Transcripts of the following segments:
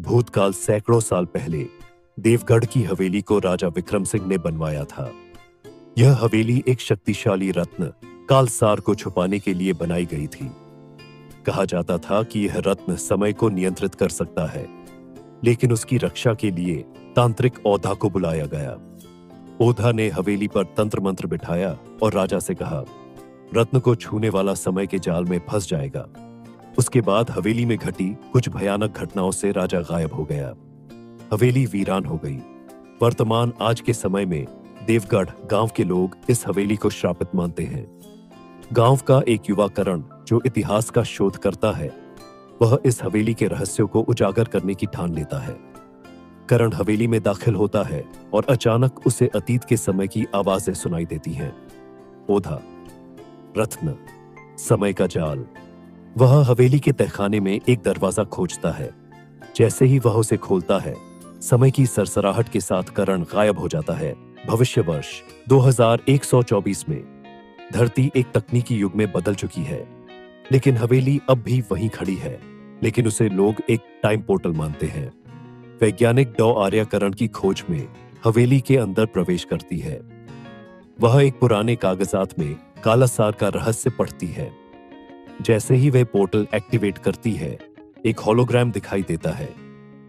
भूतकाल सैकड़ों साल पहले देवगढ़ की हवेली को राजा विक्रम सिंह ने बनवाया था। यह हवेली एक शक्तिशाली रत्न कालसार को छुपाने के लिए बनाई गई थी। कहा जाता था कि यह रत्न समय को नियंत्रित कर सकता है, लेकिन उसकी रक्षा के लिए तांत्रिक ओधा को बुलाया गया। ओधा ने हवेली पर तंत्र मंत्र बिठाया और राजा से कहा, रत्न को छूने वाला समय के जाल में फंस जाएगा। उसके बाद हवेली में घटी कुछ भयानक घटनाओं से राजा गायब हो गया। हवेली वीरान हो गई। वर्तमान आज के समय में देवगढ़ गांव के लोग इस हवेली को श्रापित मानते हैं। गांव का एक युवा करण जो इतिहास का शोध करता है, वह इस हवेली के रहस्यों को उजागर करने की ठान लेता है। करण हवेली में दाखिल होता है और अचानक उसे अतीत के समय की आवाजें सुनाई देती हैं। ओधा, रत्न, समय का जाल। वह हवेली के तहखाने में एक दरवाजा खोजता है। जैसे ही वह उसे खोलता है, समय की सरसराहट के साथ करण गायब हो जाता है। भविष्य वर्ष 2124 में धरती एक तकनीकी युग में बदल चुकी है, लेकिन हवेली अब भी वहीं खड़ी है। लेकिन उसे लोग एक टाइम पोर्टल मानते हैं। वैज्ञानिक डॉ आर्यकरण की खोज में हवेली के अंदर प्रवेश करती है। वह एक पुराने कागजात में कालासार का रहस्य पढ़ती है। जैसे ही वह पोर्टल एक्टिवेट करती है, एक होलोग्राम दिखाई देता है।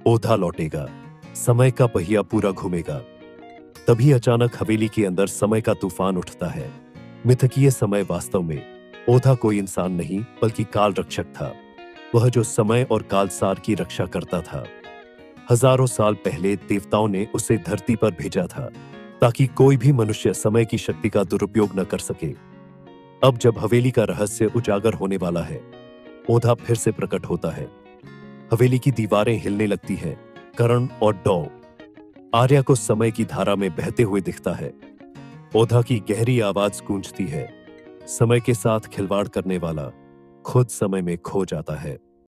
ओधा लौटेगा, समय का पहिया पूरा घूमेगा। तभी अचानक हवेली के अंदर समय का तूफान उठता है। मिथकीय समय वास्तव में ओधा कोई इंसान नहीं बल्कि काल रक्षक था। वह जो समय और कालसार की रक्षा करता था। हजारों साल पहले देवताओं ने उसे धरती पर भेजा था ताकि कोई भी मनुष्य समय की शक्ति का दुरुपयोग न कर सके। अब जब हवेली का रहस्य उजागर होने वाला है, ओधा फिर से प्रकट होता है। हवेली की दीवारें हिलने लगती हैं। करण और डॉ आर्या को समय की धारा में बहते हुए दिखता है। ओधा की गहरी आवाज गूंजती है। समय के साथ खिलवाड़ करने वाला खुद समय में खो जाता है।